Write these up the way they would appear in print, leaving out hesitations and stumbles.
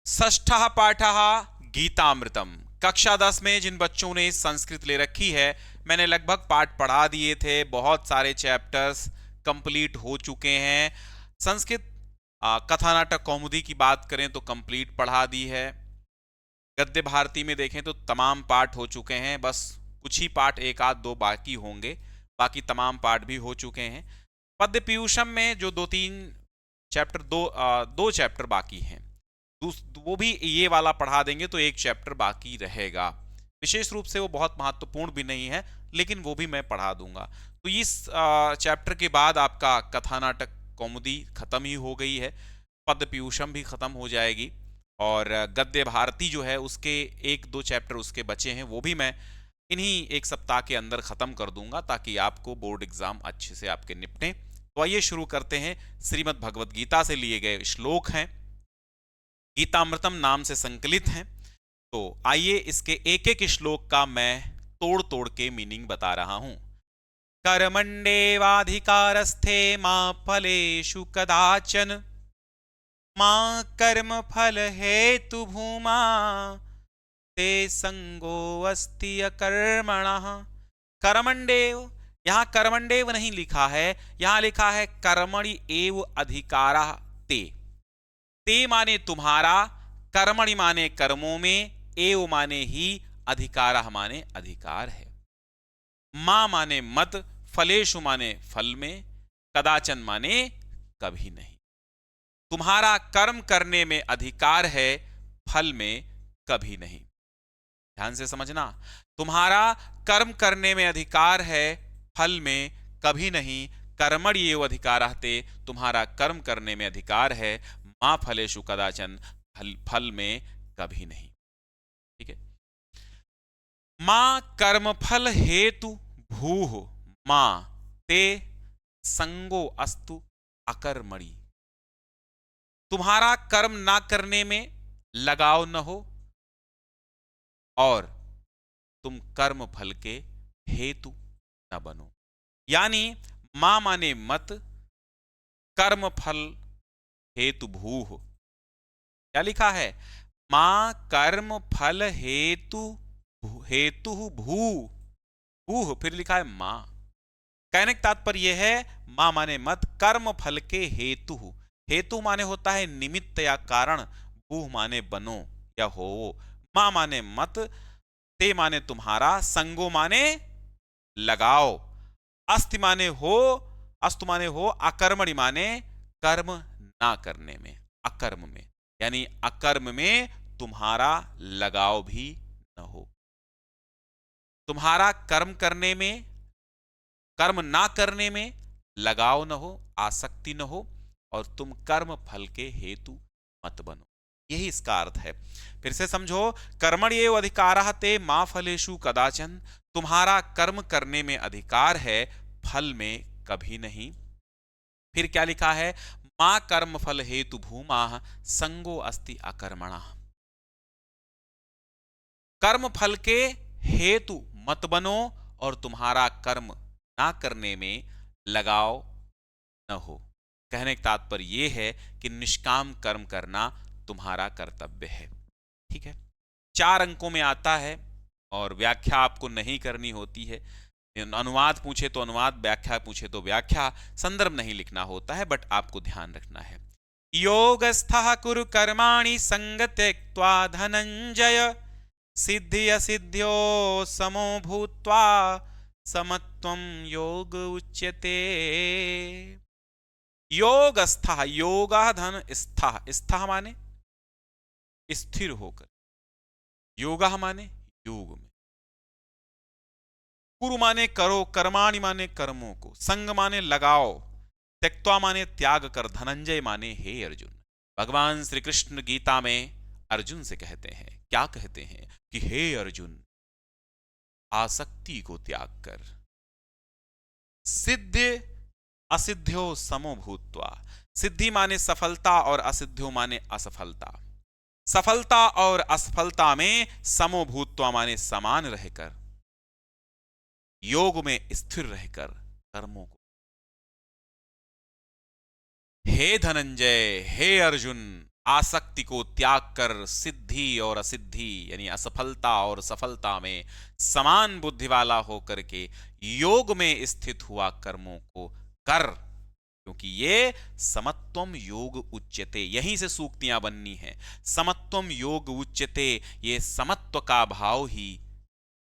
षष्ठः पाठः गीतामृतम। कक्षा 10 में जिन बच्चों ने संस्कृत ले रखी है, मैंने लगभग पाठ पढ़ा दिए थे। बहुत सारे चैप्टर्स कंप्लीट हो चुके हैं। संस्कृत कथा नाटक कौमुदी की बात करें तो कंप्लीट पढ़ा दी है। गद्य भारती में देखें तो तमाम पाठ हो चुके हैं, बस कुछ ही पाठ एक आध दो बाकी होंगे, बाकी तमाम पाठ भी हो चुके हैं। पद्य पीयूषम में जो दो तीन चैप्टर दो चैप्टर बाकी हैं, वो भी ये वाला पढ़ा देंगे तो एक चैप्टर बाकी रहेगा। विशेष रूप से वो बहुत महत्वपूर्ण भी नहीं है, लेकिन वो भी मैं पढ़ा दूंगा। तो इस चैप्टर के बाद आपका कथा नाटक कौमुदी खत्म ही हो गई है, पद्य पीयूषम भी खत्म हो जाएगी, और गद्य भारती जो है उसके एक दो चैप्टर उसके बचे हैं, वो भी मैं इन्हीं एक सप्ताह के अंदर खत्म कर दूंगा, ताकि आपको बोर्ड एग्जाम अच्छे से आपके निपटे। तो आइए शुरू करते हैं। श्रीमद् भगवद गीता से लिए गए श्लोक हैं, गीतामृतम नाम से संकलित हैं। तो आइए इसके एक एक श्लोक का मैं तोड़ तोड़ के मीनिंग बता रहा हूं। कर्मण्येवाधिकारस्थे मा फलेषु कदाचन, मा कर्म फल हेतु भूमा ते संगो अस्ति अकर्मणः। कर्मण्येव, यहां कर्मण्येव नहीं लिखा है, यहां लिखा है कर्मणि एव अधिकारः ते। ते माने तुम्हारा, कर्मणि माने कर्मों में, एव माने ही, अधिकारः माने अधिकार है। मां माने मत, फलेषु माने फल में, कदाचन माने कभी नहीं। तुम्हारा कर्म करने में अधिकार है, फल में कभी नहीं। ध्यान से समझना, तुम्हारा कर्म करने में अधिकार है, फल में कभी नहीं। कर्मणि एव अधिकारः ते, तुम्हारा कर्म करने में अधिकार है, मां फलेषु कदाचन, फल में कभी नहीं। ठीक है। मां कर्म फल हेतु भूः, मां ते संगो अस्तु अकर्मणि। तुम्हारा कर्म ना करने में लगाव न हो, और तुम कर्म फल के हेतु न बनो। यानी मां माने मत, कर्म फल हेतु भूः। क्या लिखा है? मां कर्म फल हेतु, हेतु भू, भूः फिर लिखा है मां। कहने का तात्पर्य यह है, मां माने मत, कर्म फल के हेतु, हेतु माने होता है निमित्त या कारण, भूः माने बनो या हो। मां माने मत, ते माने तुम्हारा, संगो माने लगाओ, अस्ति माने हो, अस्तु माने हो, अकर्मणि माने कर्म ना करने में, अकर्म में, यानी अकर्म में तुम्हारा लगाव भी न हो। तुम्हारा कर्म करने में, कर्म ना करने में लगाव न हो, आसक्ति न हो, और तुम कर्म फल के हेतु मत बनो। यही इसका अर्थ है। फिर से समझो, कर्मण्येव अधिकारः ते मा फलेषु कदाचन, तुम्हारा कर्म करने में अधिकार है, फल में कभी नहीं। फिर क्या लिखा है? मा कर्म फल हेतु भूमाः संगो अस्ति अकर्मणः। कर्म फल के हेतु मत बनो, और तुम्हारा कर्म ना करने में लगाव न हो। कहने का तात्पर्य यह है कि निष्काम कर्म करना तुम्हारा कर्तव्य है। ठीक है। 4 अंकों में आता है, और व्याख्या आपको नहीं करनी होती है। अनुवाद पूछे तो अनुवाद, व्याख्या पूछे तो व्याख्या, संदर्भ नहीं लिखना होता है, बट आपको ध्यान रखना है। योगस्थः कुरु कर्माणि संग त्यक्त्वा धनंजय, सिद्धि असिद्ध्यो समो भूत्वा समत्वं योग उच्यते। योगस्थः, योगः धन स्थः, स्थः माने स्थिर होकर, योगः माने योग में, कुरु माने करो, कर्माणि माने कर्मों को, संग माने लगाओ, त्यक्त्वा माने त्याग कर, धनंजय माने हे अर्जुन। भगवान श्री कृष्ण गीता में अर्जुन से कहते हैं, क्या कहते हैं कि हे अर्जुन, आसक्ति को त्याग कर, सिद्ध असिद्ध्यो समो भूत्वा, सिद्धि माने सफलता और असिद्ध्यो माने असफलता, सफलता और असफलता में समो भूत्वा माने समान रहकर, योग में स्थिर रहकर कर्मों को। हे धनंजय, हे अर्जुन, आसक्ति को त्याग कर सिद्धि और असिद्धि यानी असफलता और सफलता में समान बुद्धि वाला होकर के योग में स्थित हुआ कर्मों को कर, क्योंकि ये समत्वम योग उच्यते, यहीं से सूक्तियां बननी है। समत्वम योग उच्यते, ये समत्व का भाव ही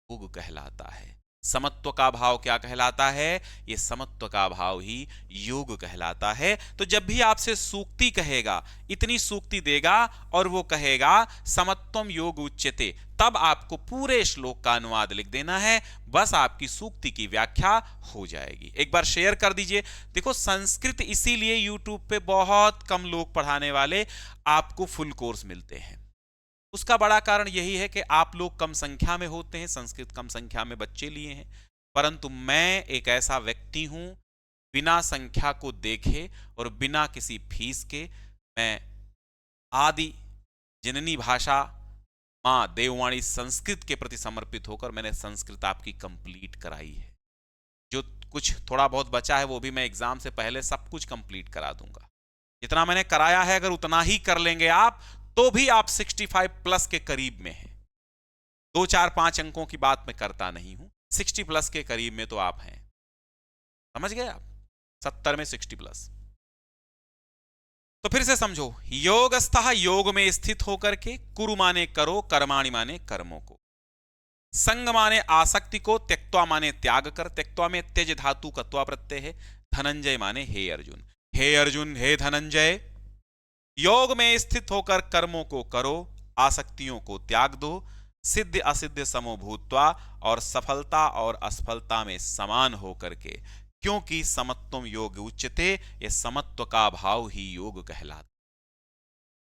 योग कहलाता है। समत्व का भाव क्या कहलाता है? ये समत्व का भाव ही योग कहलाता है। तो जब भी आपसे सूक्ति कहेगा, इतनी सूक्ति देगा और वो कहेगा समत्वम योग उच्यते, तब आपको पूरे श्लोक का अनुवाद लिख देना है, बस आपकी सूक्ति की व्याख्या हो जाएगी। एक बार शेयर कर दीजिए। देखो, संस्कृत इसीलिए यूट्यूब पे बहुत कम लोग पढ़ाने वाले आपको फुल कोर्स मिलते हैं। उसका बड़ा कारण यही है कि आप लोग कम संख्या में होते हैं, संस्कृत कम संख्या में बच्चे लिए हैं, परंतु मैं एक ऐसा व्यक्ति हूं बिना संख्या को देखे और बिना किसी फीस के मैं आदि जननी भाषा मां देववाणी संस्कृत के प्रति समर्पित होकर मैंने संस्कृत आपकी कंप्लीट कराई है। जो कुछ थोड़ा बहुत बचा है वो भी मैं एग्जाम से पहले सब कुछ कंप्लीट करा दूंगा। जितना मैंने कराया है अगर उतना ही कर लेंगे आप, तो भी आप 65 प्लस के करीब में हैं। 2 4 5 अंकों की बात मैं करता नहीं हूं, 60 प्लस के करीब में तो आप हैं। समझ गए आप? 70 में 60 प्लस। तो फिर से समझो, योगस्थः योग में स्थित होकर के, कुरु माने करो, कर्माणि माने कर्मों को, संग माने आसक्ति को, त्यक्त्वा माने त्याग कर, त्यक्त्वा में त्यज धातु कत्वा प्रत्यय है, धनंजय माने हे अर्जुन। हे अर्जुन, हे धनंजय, योग में स्थित होकर कर्मों को करो, आसक्तियों को त्याग दो, सिद्ध असिद्ध समो भूत्वा, और सफलता और असफलता में समान होकर के, क्योंकि समत्वम योग उच्यते, ये समत्व का भाव ही योग कहलाता।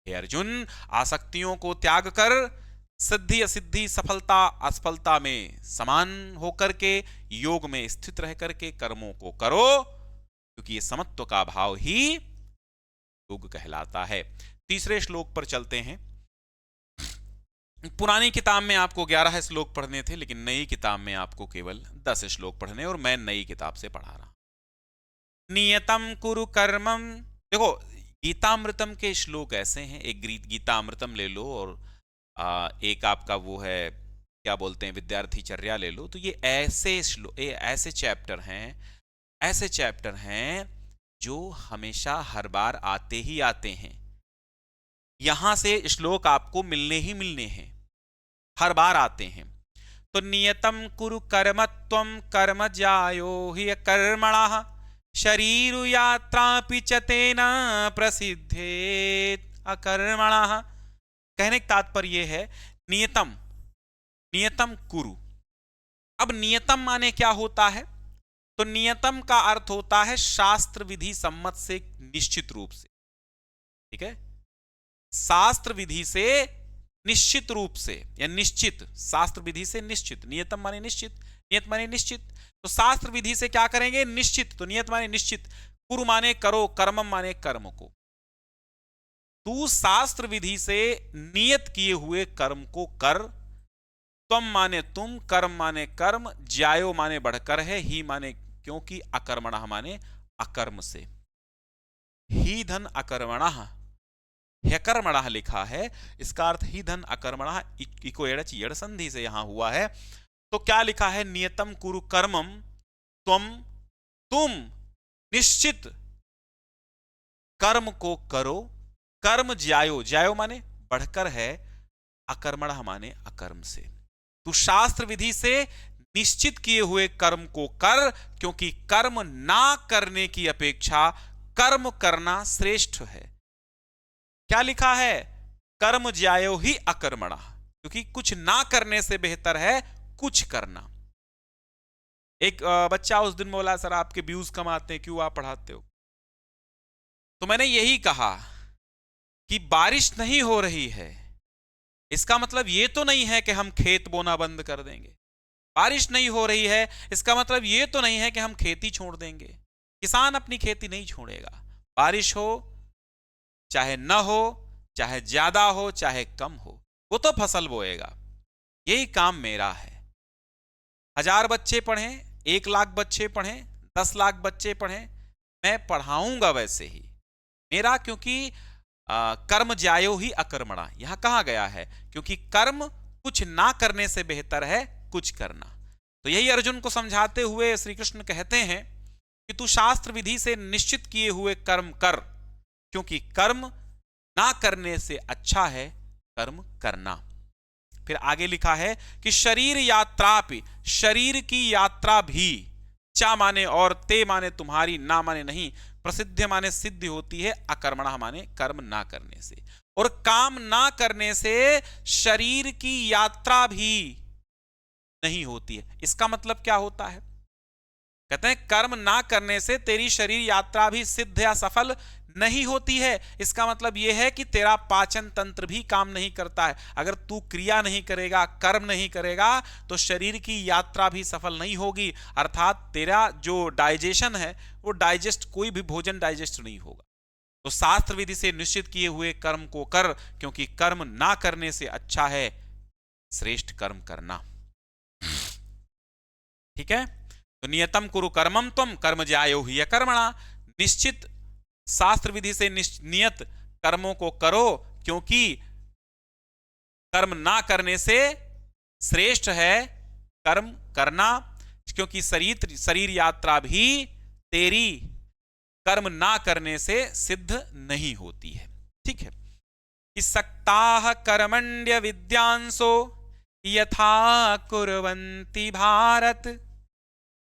हे अर्जुन, आसक्तियों को त्याग कर सिद्धि असिद्धि सफलता असफलता में समान होकर के योग में स्थित रह करके कर्मों को करो, क्योंकि ये समत्व का भाव ही योग कहलाता है। तीसरे श्लोक पर चलते हैं। पुरानी किताब में आपको 11 श्लोक पढ़ने थे, लेकिन नई किताब में आपको केवल 10 श्लोक पढ़ने, और मैं नई किताब से पढ़ा रहा। नियतम कुरु कर्मम। देखो, गीतामृतम के श्लोक ऐसे हैं, एक गीतामृतम ले लो और एक आपका वो है क्या बोलते हैं विद्यार्थी चर्या ले लो। तो ये ऐसे श्लोक, ऐसे चैप्टर हैं जो हमेशा हर बार आते ही आते हैं। यहां से श्लोक आपको मिलने ही मिलने हैं, हर बार आते हैं। तो नियतम कुरु कर्मत्वम कर्म ज्यायो हि कर्मणः शरीरु यात्रापि च तेन प्रसिद्धेत अकर्मणः। कहने का तात्पर्य है नियतम कुरु। अब नियतम माने क्या होता है? तो नियतम का अर्थ होता है शास्त्र विधि सम्मत से, निश्चित रूप से। ठीक है, शास्त्र विधि से निश्चित रूप से, या निश्चित, शास्त्र विधि से निश्चित। नियतम माने निश्चित, नियत माने निश्चित। तो शास्त्र विधि से क्या करेंगे? निश्चित। तो नियत माने निश्चित, कुरु माने करो, कर्मम माने कर्म को। तू शास्त्र विधि से नियत किए हुए कर्म को कर। त्वम माने तुम, कर्म माने कर्म, ज्यायो माने बढ़कर है, ही माने क्योंकि, अकर्मणः माने अकर्म से। ही धन अकर्मणः, ह्यकर्मणः लिखा है, इसका अर्थ ही धन अकर्मणः इको एड़च यड़ संधि से यहां हुआ है। तो क्या लिखा है? नियतम कुरु कर्मम त्वम, तुम निश्चित कर्म को करो, कर्म ज्यायो, ज्यायो माने बढ़कर है, अकर्मणः माने अकर्म से। तू शास्त्र विधि से निश्चित किए हुए कर्म को कर, क्योंकि कर्म ना करने की अपेक्षा कर्म करना श्रेष्ठ है। क्या लिखा है? कर्म ज्यायो ही अकर्मणः, क्योंकि कुछ ना करने से बेहतर है कुछ करना। एक बच्चा उस दिन बोला, सर आपके व्यूज कम आते हैं, क्यों आप पढ़ाते हो? तो मैंने यही कहा कि बारिश नहीं हो रही है, इसका मतलब ये तो नहीं है कि हम खेत बोना बंद कर देंगे। बारिश नहीं हो रही है, इसका मतलब ये तो नहीं है कि हम खेती छोड़ देंगे। किसान अपनी खेती नहीं छोड़ेगा। बारिश हो चाहे न हो, चाहे ज्यादा हो चाहे कम हो, वो तो फसल बोएगा। यही काम मेरा है। 1000 बच्चे पढ़ें, 1 लाख बच्चे पढ़ें, 10 लाख बच्चे पढ़ें, मैं पढ़ाऊंगा वैसे ही। मेरा, क्योंकि कर्म ज्यायो ही अकर्मणा, यहां कहा गया है क्योंकि कर्म कुछ ना करने से बेहतर है कुछ करना। तो यही अर्जुन को समझाते हुए श्री कृष्ण कहते हैं कि तू शास्त्र विधि से निश्चित किए हुए कर्म कर, क्योंकि कर्म ना करने से अच्छा है कर्म करना। फिर आगे लिखा है कि शरीर यात्रा पे, शरीर की यात्रा भी, चा माने और, ते माने तुम्हारी, ना माने नहीं, प्रसिद्ध माने सिद्ध होती है, अकर्मणा माने कर्म ना करने से। और काम ना करने से शरीर की यात्रा भी नहीं होती है। इसका मतलब क्या होता है? कहते हैं कर्म ना करने से तेरी शरीर यात्रा भी सिद्ध या सफल नहीं होती है। इसका मतलब यह है कि तेरा पाचन तंत्र भी काम नहीं करता है। अगर तू क्रिया नहीं करेगा, कर्म नहीं करेगा, तो शरीर की यात्रा भी सफल नहीं होगी, अर्थात तेरा जो डाइजेशन है वो डाइजेस्ट, कोई भी भोजन डाइजेस्ट नहीं होगा। तो शास्त्र विधि से निश्चित किए हुए कर्म को कर, क्योंकि कर्म ना करने से अच्छा है श्रेष्ठ कर्म करना। ठीक है, तो नियतम कुरु कर्मम त्वम कर्म ज्यायो ही अकर्मणा, निश्चित शास्त्र विधि से नियत कर्मों को करो, क्योंकि कर्म ना करने से श्रेष्ठ है कर्म करना, क्योंकि शरीर यात्रा भी तेरी कर्म ना करने से सिद्ध नहीं होती है। ठीक है, कि सक्ताः कर्मण्य विद्यांसो यथा कुर्वन्ति भारत,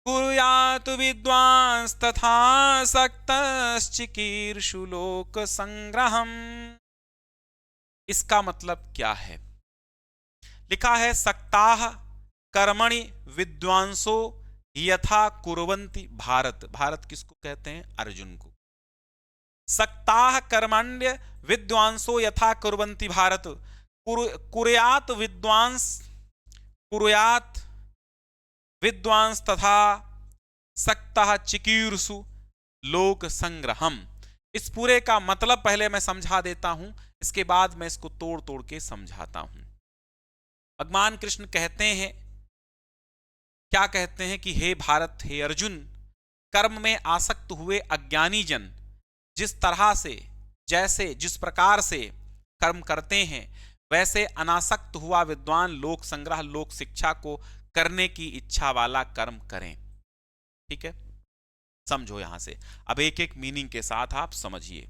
कुर्यातु विद्वांस तथा सक्तश्चिकीर्षु लोक संग्रहम्। इसका मतलब क्या है? लिखा है सक्ताः कर्मणि विद्वांसो यथा कुर्वन्ति भारत। भारत किसको कहते हैं? अर्जुन को। सक्ताः कर्मण्य विद्वांसो यथा कुर्वन्ति भारत, कुर्यात विद्वांस, कुर्यात विद्वांस तथा सक्तः चिकीर्षु लोक संग्रहम। इस पूरे का मतलब पहले मैं समझा देता हूं, इसके बाद मैं इसको तोड़ तोड़ के समझाता हूं। भगवान कृष्ण कहते हैं, क्या कहते हैं कि हे भारत, हे अर्जुन, कर्म में आसक्त हुए अज्ञानी जन जिस तरह से, जैसे जिस प्रकार से कर्म करते हैं, वैसे अनासक्त हुआ विद्वान लोक संग्रह, लोक शिक्षा को करने की इच्छा वाला कर्म करें। ठीक है, समझो यहां से। अब एक एक मीनिंग के साथ आप समझिए।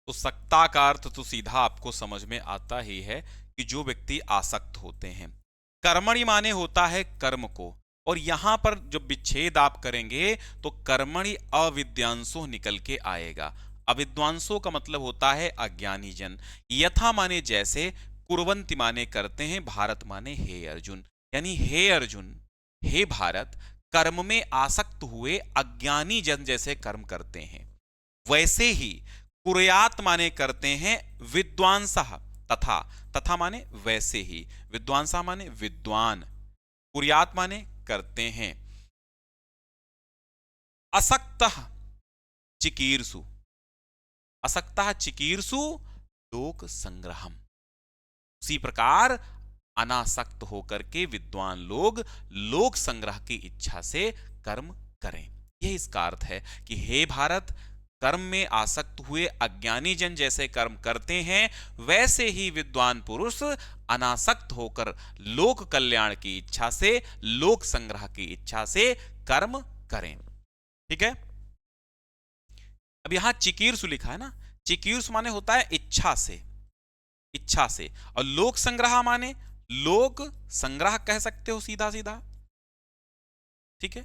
तो सक्ता का अर्थ तो सीधा आपको समझ में आता ही है कि जो व्यक्ति आसक्त होते हैं। कर्मणि माने होता है कर्म को, और यहां पर जब विच्छेद आप करेंगे तो कर्मणि अविद्यांसो निकल के आएगा। अविद्वांसों का मतलब होता है अज्ञानी जन। यथा माने जैसे, कुर्वन्ति माने करते हैं, भारत माने हे अर्जुन। यानी हे अर्जुन, हे भारत, कर्म में आसक्त हुए अज्ञानी जन जैसे कर्म करते हैं, वैसे ही कुर्यात माने करते हैं विद्वांसः, तथा, तथा माने वैसे ही, विद्वांसः माने विद्वान, कुर्यात माने करते हैं, असक्तः चिकीर्षु, असक्तः चिकीर्षु लोक संग्रहम। उसी प्रकार अनासक्त होकर के विद्वान लोग लोक संग्रह की इच्छा से कर्म करें। यह इसका अर्थ है कि हे भारत, कर्म में आसक्त हुए अज्ञानी जन जैसे कर्म करते हैं, वैसे ही विद्वान पुरुष अनासक्त होकर लोक कल्याण की इच्छा से, लोक संग्रह की इच्छा से कर्म करें। ठीक है, अब यहां चिकीर्षु लिखा है ना, चिकीर्षु माने होता है इच्छा से, इच्छा से, और लोक संग्रह माने लोक संग्रह कह सकते हो सीधा सीधा। ठीक है,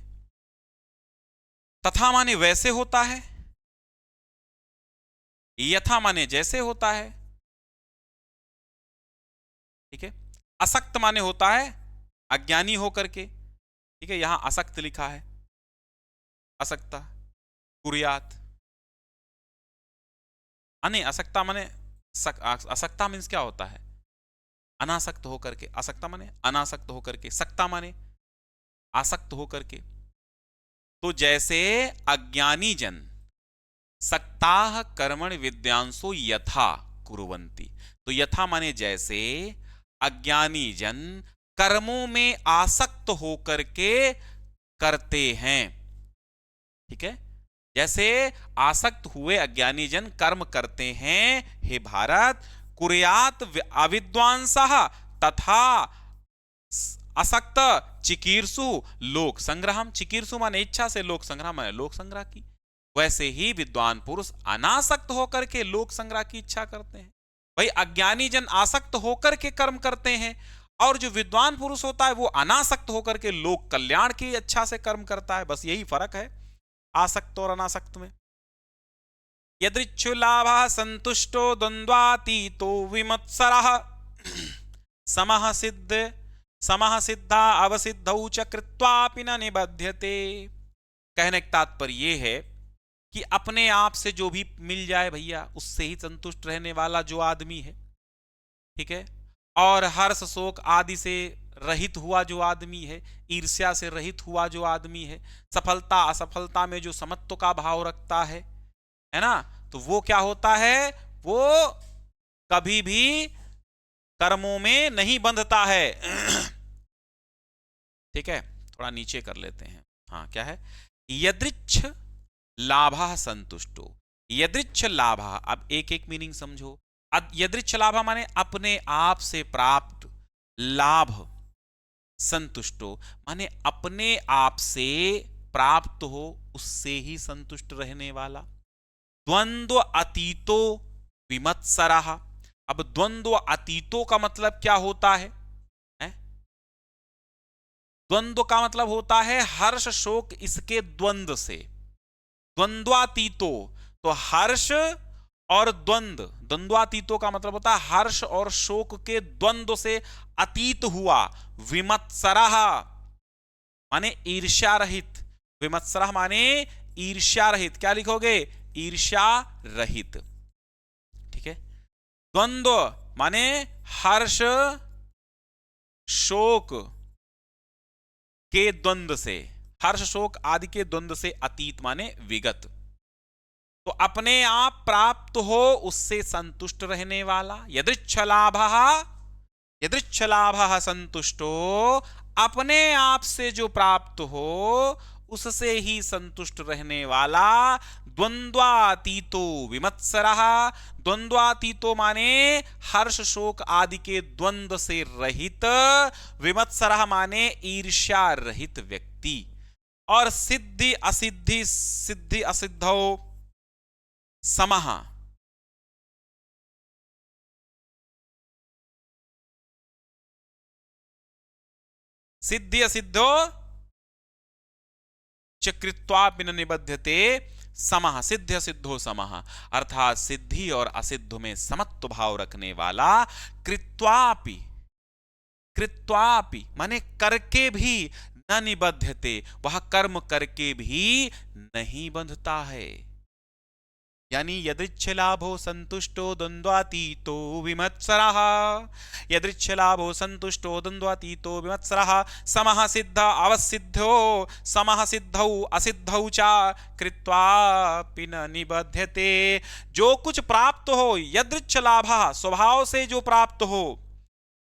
तथा माने वैसे होता है, यथा माने जैसे होता है। ठीक है, असक्त माने होता है अज्ञानी होकर के। ठीक है, यहां असक्त लिखा है, असक्ता, कुर्यात, नहीं, असक्ता माने, असक्ता मीन्स क्या होता है? अनासक्त होकर के। असक्ता माने अनासक्त होकर के, सक्ता माने आसक्त होकर के। तो जैसे अज्ञानी जन सक्ताः कर्मणि विद्यांसो यथा कुर्वन्ति, तो यथा माने जैसे, अज्ञानी जन कर्मों में आसक्त होकर के करते हैं। ठीक है, जैसे आसक्त हुए अज्ञानी जन कर्म करते हैं, हे भारत, कुर्यात अविद्वांसः तथा असक्त चिकीर्षु लोक संग्रहम। चिकीर्षु माने इच्छा से, लोक संग्रह माने लोक संग्रह की। वैसे ही विद्वान पुरुष अनासक्त होकर के लोक संग्रह की इच्छा करते हैं। भाई अज्ञानी जन आसक्त होकर के कर्म करते हैं, और जो विद्वान पुरुष होता है वो अनासक्त होकर के लोक कल्याण की इच्छा से कर्म करता है। बस यही फर्क है आसक्त और अनासक्त में। यदृच्छुलाभ संतुष्टो द्वंद्वातीतो विमत्सरः समः सिद्धा अवसिद्धौ च कृत्वापि न निबध्यते। कहने का तात्पर्य यह है कि अपने आप से जो भी मिल जाए भैया उससे ही संतुष्ट रहने वाला जो आदमी है, ठीक है, और हर्ष शोक आदि से रहित हुआ जो आदमी है, ईर्ष्या से रहित हुआ जो आदमी है, सफलता असफलता में जो समत्व का भाव रखता है ना, तो वो क्या होता है, वो कभी भी कर्मों में नहीं बंधता है। ठीक है, थोड़ा नीचे कर लेते हैं। हाँ, क्या है, यदृच्छ लाभः संतुष्टो। यदृच्छ लाभः, अब एक एक मीनिंग समझो। यदृच्छ लाभः माने अपने आप से प्राप्त लाभ, संतुष्टो माने अपने आप से प्राप्त हो उससे ही संतुष्ट रहने वाला। द्वंद्व अतीतो विमत्सरः। अब द्वंद्व अतीतों का मतलब क्या होता है? द्वंद्व का मतलब होता है हर्ष शोक इसके द्वंद्व से। द्वंद्वातीतो, तो हर्ष और द्वंद्व, द्वंद्वातीतों का मतलब होता है हर्ष और शोक के द्वंद्व से अतीत हुआ। विमत्सरः माने ईर्ष्या रहित, विमत्सरः माने ईर्ष्या रहित। क्या लिखोगे? ईर्ष्या रहित। ठीक है, द्वंद्व माने हर्ष शोक के द्वंद्व से, हर्ष शोक आदि के द्वंद्व से अतीत माने विगत। तो अपने आप प्राप्त हो उससे संतुष्ट रहने वाला। यदृच्छलाभः संतुष्टो, अपने आप से जो प्राप्त हो उससे ही संतुष्ट रहने वाला। द्वंद्वातीतो विमत्सरः, द्वंद्वातीतो माने हर्ष शोक आदि के द्वंद्व से रहित, विमत्सरः माने ईर्ष्या रहित व्यक्ति। और सिद्धि असिद्धौ समः, सिद्धि असिद्धो च कृत्वापि न निबध्यते समः, सिद्ध सिद्धो समः, अर्थात सिद्धि और असिद्ध में समत्व भाव रखने वाला। कृत्वापि, कृत्वापि माने करके भी, न निबध्यते, वह कर्म करके भी नहीं बंधता है। यानी यदृच्छलाभो संतुष्टो द्वंद्वातीतो विमत्सरः, यदृच्छलाभो संतुष्टो द्वंद्वातीतो विमत्सरः, समः सिद्ध अवसिद्धो, समः सिद्धौ असिद्धौ च कृत्वापि न निबध्यते। जो कुछ प्राप्त हो, यदृच्छलाभः स्वभाव से जो प्राप्त हो,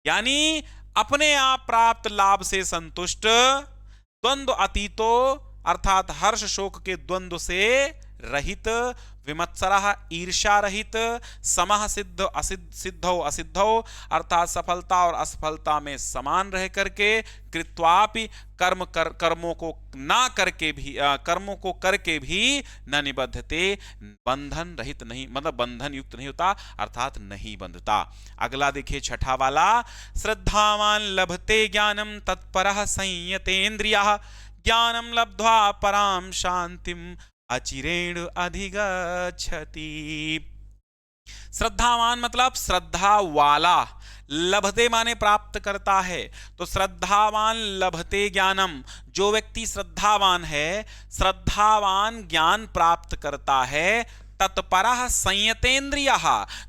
यानी अपने आप प्राप्त लाभ से संतुष्ट, द्वंद्व अतीतो अर्थात हर्ष शोक के द्वंद्व से रहित, विमत्सरः ईर्ष्या रहित, समः सिद्ध सिद्धौ असिद्धौ अर्थात सफलता और असफलता में समान रह करके, कृत्वापि कर्मों को ना करके भी, कर्मों को करके भी न निबद्धते, बंधन रहित नहीं, मतलब बंधन युक्त नहीं होता अर्थात नहीं बंधता। अगला देखिए छठा वाला, श्रद्धावान लभते ज्ञानम तत्परः संयतेन्द्रियः, ज्ञानम लब्ध्वा पराम शांतिम अचिरेण अधिगच्छति। श्रद्धावान मतलब श्रद्धा वाला, लभते माने प्राप्त करता है, तो श्रद्धावान लभते ज्ञानम, जो व्यक्ति श्रद्धावान है, श्रद्धावान ज्ञान प्राप्त करता है। तत्परः संयतेन्द्रियः,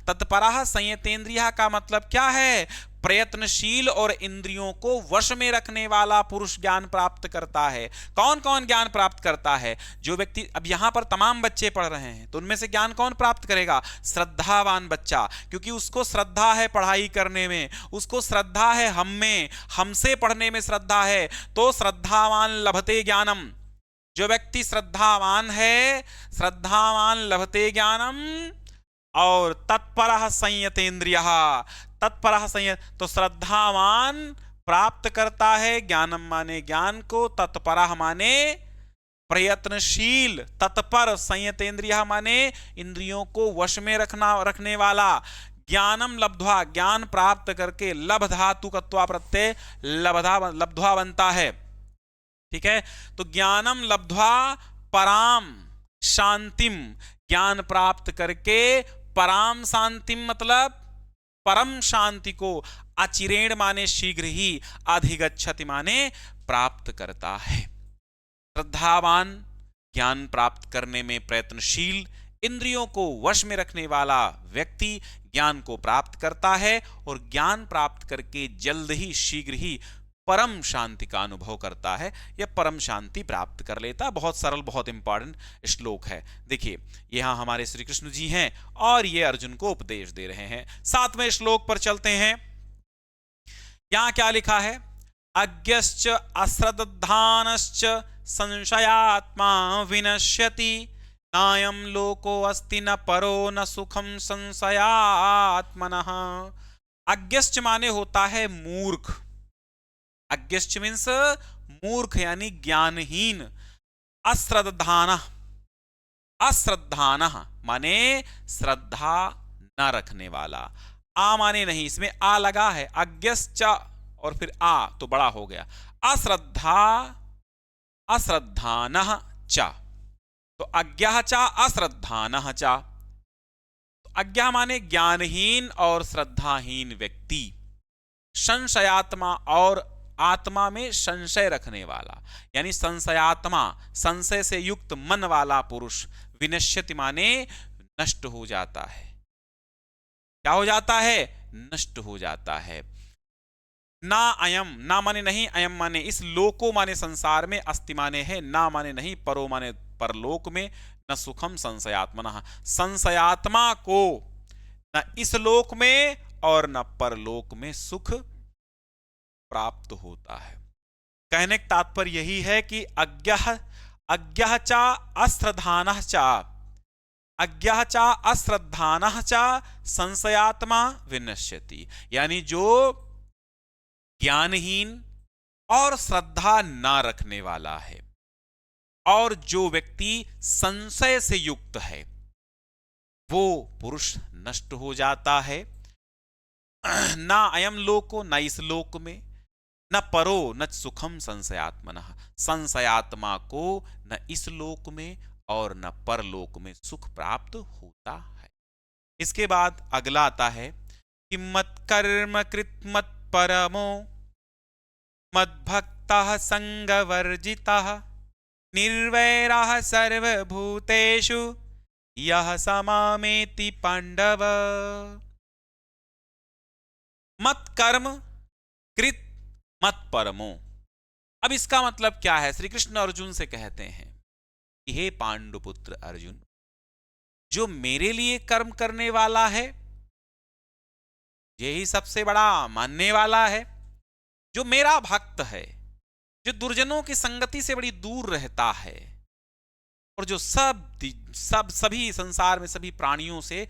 तत्परः संयतेन्द्रियः का मतलब क्या है? प्रयत्नशील और इंद्रियों को वश में रखने वाला पुरुष ज्ञान प्राप्त करता है। कौन कौन ज्ञान प्राप्त करता है? जो व्यक्ति, अब यहां पर तमाम बच्चे पढ़ रहे हैं, तो उनमें से ज्ञान कौन प्राप्त करेगा? श्रद्धावान बच्चा, क्योंकि उसको श्रद्धा है पढ़ाई करने में, उसको श्रद्धा है हम में, हमसे पढ़ने में श्रद्धा है, तो श्रद्धावान लभते ज्ञानम, जो व्यक्ति श्रद्धावान है, श्रद्धावान लभते ज्ञानम, और तत्परः संयतेन्द्रियः, तत्परः संयत, तो श्रद्धावान प्राप्त करता है ज्ञानम माने ज्ञान को, तत्परः माने प्रयत्नशील, तत्पर, संयतेन्द्रियः माने इंद्रियों को वश में रखने वाला, ज्ञानम लब्ध्वा, ज्ञान प्राप्त करके, लभ धातु कत्वा प्रत्यय लब्ध्वा बनता है, ठीक है। तो ज्ञानम लब्ध्वा पराम शांतिम, ज्ञान प्राप्त करके पराम शांतिम मतलब परम शांति को, अचिरेण माने शीघ्र ही, अधिगच्छति माने प्राप्त करता है। श्रद्धावान ज्ञान प्राप्त करने में प्रयत्नशील, इंद्रियों को वश में रखने वाला व्यक्ति ज्ञान को प्राप्त करता है और ज्ञान प्राप्त करके जल्द ही, शीघ्र ही परम शांति का अनुभव करता है, यह परम शांति प्राप्त कर लेता। बहुत सरल, बहुत इंपॉर्टेंट श्लोक है। देखिए यहां हमारे श्री कृष्ण जी हैं और ये अर्जुन को उपदेश दे रहे हैं। 7वें श्लोक पर चलते हैं। यहां क्या लिखा है? अज्ञश्च अश्रद्धानश्च संशयात्मा विनश्यति, नायं लोको अस्ति न परो न सुखम संशयात्मनः। अज्ञश्च माने होता है मूर्ख, अज्ञश्च मीन्स मूर्ख यानी ज्ञानहीन, अश्रद्धानः, अश्रद्धानः माने श्रद्धा न रखने वाला, आ माने नहीं, इसमें आ लगा है, अज्ञश्च और फिर आ तो बड़ा हो गया, अश्रद्धा, अश्रद्धानः च, तो अज्ञः च अश्रद्धानः च, तो अज्ञा माने ज्ञानहीन और श्रद्धाहीन व्यक्ति, संशयात्मा और आत्मा में संशय रखने वाला, यानी संशयात्मा, संशय से युक्त मन वाला पुरुष, विनश्यति माने नष्ट हो जाता है। क्या हो जाता है? नष्ट हो जाता है। ना अयम, ना माने नहीं, अयम माने इस, लोको माने संसार में, अस्ति माने है, ना माने नहीं, परो माने परलोक में, न सुखम संशयात्मनः, संशयात्मा को न इस लोक में और न परलोक में सुख प्राप्त होता है। कहने का तात्पर्य यही है कि अज्ञः च अश्रद्धानः च, अज्ञः च अश्रद्धानः च संशयात्मा विनश्यति, यानी जो ज्ञानहीन और श्रद्धा ना रखने वाला है और जो व्यक्ति संशय से युक्त है, वो पुरुष नष्ट हो जाता है। ना अयम लोको, न इस लोक में, न परो न सुखम संशयात्मनः, संशयात्मा को न इस लोक में और न परलोक में सुख प्राप्त होता है। इसके बाद अगला आता है कि मत कर्म कृत मत परमो मद्भक्तः संगवर्जितः निर्वैरः सर्वभूतेषु यः समामेति पांडव। मत कर्म कृत मत परमो, अब इसका मतलब क्या है? श्री कृष्ण अर्जुन से कहते हैं कि हे पांडुपुत्र अर्जुन, जो मेरे लिए कर्म करने वाला है यही सबसे बड़ा मानने वाला है, जो मेरा भक्त है, जो दुर्जनों की संगति से बड़ी दूर रहता है और जो सभी संसार में सभी प्राणियों से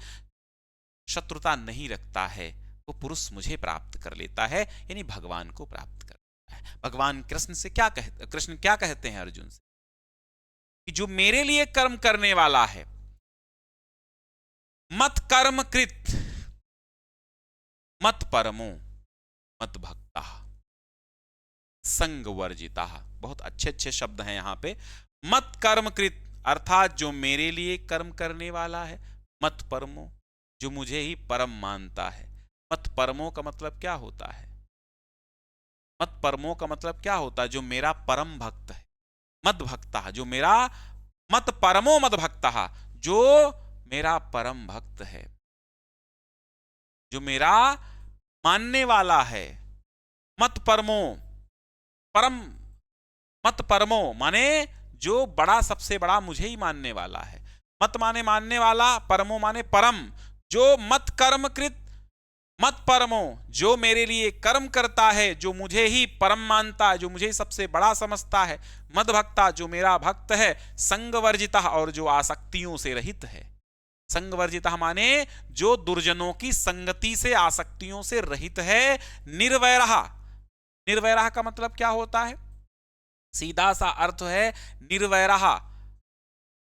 शत्रुता नहीं रखता है, वो पुरुष मुझे प्राप्त कर लेता है, यानी भगवान को प्राप्त कर लेता है। भगवान कृष्ण क्या कहते हैं अर्जुन से कि जो मेरे लिए कर्म करने वाला है, मत कर्म कृत मत परमो मत भक्ता संग वर्जिता। बहुत अच्छे अच्छे शब्द हैं यहां पे। मत कर्म कृत अर्थात जो मेरे लिए कर्म करने वाला है, मत परमो जो मुझे ही परम मानता है। मत परमो का मतलब क्या होता है? मत परमो का मतलब क्या होता है? जो मेरा परम भक्त है। मद भक्ता जो मेरा, मत परमो मद भक्ता जो मेरा परम भक्त है, जो मेरा मानने वाला है। मत परमो, परम, मत परमो माने जो बड़ा, सबसे बड़ा मुझे ही मानने वाला है। मत माने मानने वाला, परमो माने परम, जो मत कर्म कृत मत परमो, जो मेरे लिए कर्म करता है, जो मुझे ही परम मानता है, जो मुझे सबसे बड़ा समझता है, मद भक्ता, जो मेरा भक्त है, संगवर्जिता, और जो आसक्तियों से रहित है। संगवर्जिता माने जो दुर्जनों की संगति से, आसक्तियों से रहित है। निर्वैरः, निर्वैरः का मतलब क्या होता है? सीधा सा अर्थ है निर्वैरः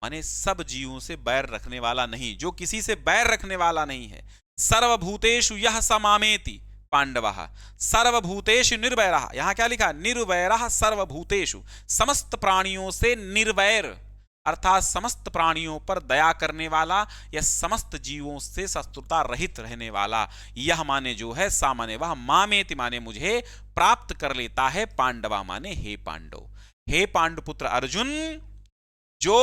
माने सब जीवों से बैर रखने वाला नहीं, जो किसी से बैर रखने वाला नहीं है। सर्वभूतेषु यह स मामेति पांडवः, सर्वभूतेषु निर्वैरः, यहां क्या लिखा? निर्वैरः सर्वभूतेषु, समस्त प्राणियों से निर्वैर, अर्थात समस्त प्राणियों पर दया करने वाला या समस्त जीवों से शत्रुता रहित रहने वाला। यह माने जो है, सामान्य वह मामेति माने मुझे प्राप्त कर लेता है। पांडवा माने हे पांडव, हे पांडुपुत्र अर्जुन, जो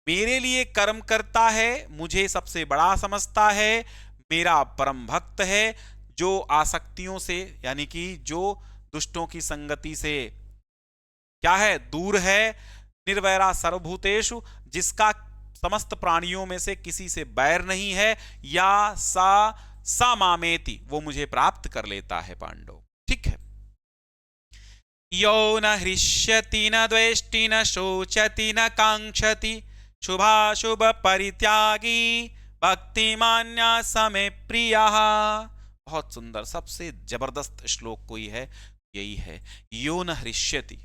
मेरे लिए कर्म करता है, मुझे सबसे बड़ा समझता है, मेरा परम भक्त है, जो आसक्तियों से यानी कि जो दुष्टों की संगति से क्या है? दूर है। निर्वैरा सर्वभूतेषु, जिसका समस्त प्राणियों में से किसी से बैर नहीं है। या सा मामेति, वो मुझे प्राप्त कर लेता है। पांडव, ठीक है। यो न हृष्यति न द्वेष्टि न शोचति न कांक्षति, शुभाशुभ परित्यागी, भक्तिमान्या समे प्रियः। बहुत सुंदर, सबसे जबरदस्त श्लोक कोई है यही है। यो न हृष्यति,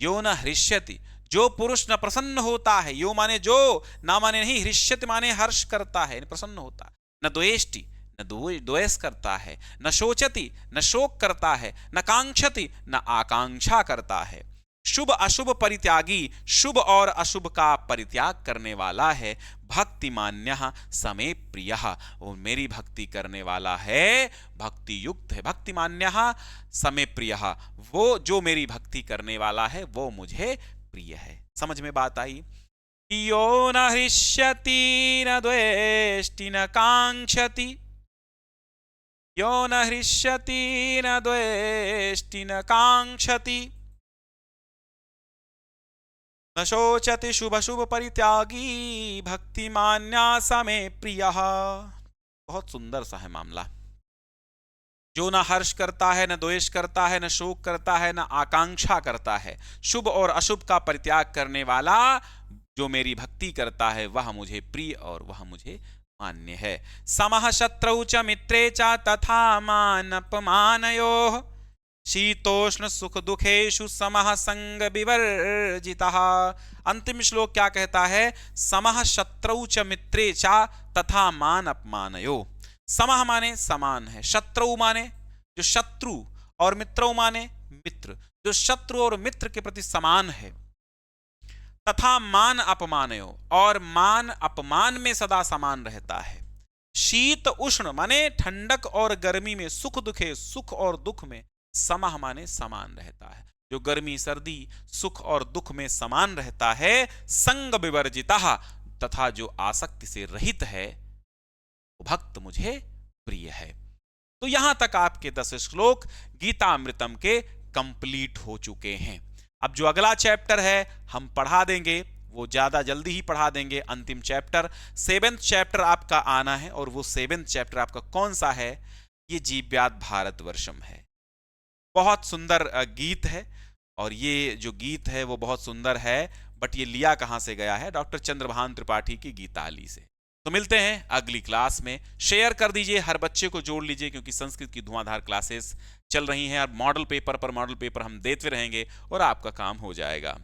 यो न हृष्यति, जो पुरुष न प्रसन्न होता है। यो माने जो, ना माने नहीं। हृष्यति माने हर्ष करता है, प्रसन्न होता है। न द्वेष्टि, न द्वेष करता है। न शोचति, न शोक करता है। न कांक्षति, न आकांक्षा करता है। शुभ अशुभ परित्यागी, शुभ और अशुभ का परित्याग करने वाला है। भक्तिमान्यः समे प्रियः, वो मेरी भक्ति करने वाला है, भक्ति युक्त है। भक्तिमान्यः समे प्रियः, वो जो मेरी भक्ति करने वाला है वो मुझे प्रिय है। समझ में बात आई? यो न हृष्यति न द्वेष्टि न कांक्षति, यो न हृष्यति न द्वेष्टि न कांक्षति, न शोचति शुभ शुभ परित्यागी, भक्तिमान्या समे प्रियः। बहुत सुंदर सा है मामला। जो न हर्ष करता है, न द्वेष करता है, न शोक करता है, न आकांक्षा करता है। शुभ और अशुभ का परित्याग करने वाला जो मेरी भक्ति करता है वह मुझे प्रिय और वह मुझे मान्य है। समः शत्रौ च मित्रे च तथा मानपमानयोः, शीतोष्ण सुख दुखेषु समः संग विवर्जितः। अंतिम श्लोक क्या कहता है? समः शत्रौ च मित्रे च तथा मान अपमानयो। समः माने समान है, शत्रु माने जो शत्रु, और मित्रौ माने मित्र, जो शत्रु और मित्र के प्रति समान है। तथा मान अपमानयो, और मान अपमान में सदा समान रहता है। शीत उष्ण माने ठंडक और गर्मी में, सुख दुखे, सुख और दुख में समः माने समान रहता है। जो गर्मी सर्दी सुख और दुख में समान रहता है। संग विवर्जितः, तथा जो आसक्ति से रहित है, भक्त मुझे प्रिय है। तो यहां तक आपके 10 श्लोक गीतामृतम के कंप्लीट हो चुके हैं। अब जो अगला चैप्टर है हम पढ़ा देंगे, वो ज्यादा जल्दी ही पढ़ा देंगे। अंतिम चैप्टर 7th चैप्टर आपका आना है, और वो 7th चैप्टर आपका कौन सा है? ये जीव्यात् भारतवर्षम है। बहुत सुंदर गीत है, और ये जो गीत है वो बहुत सुंदर है, बट ये लिया कहां से गया है? डॉक्टर चंद्रभान त्रिपाठी की गीताली से। तो मिलते हैं अगली क्लास में। शेयर कर दीजिए, हर बच्चे को जोड़ लीजिए, क्योंकि संस्कृत की धुआंधार क्लासेस चल रही हैं। और मॉडल पेपर पर मॉडल पेपर हम देते रहेंगे और आपका काम हो जाएगा।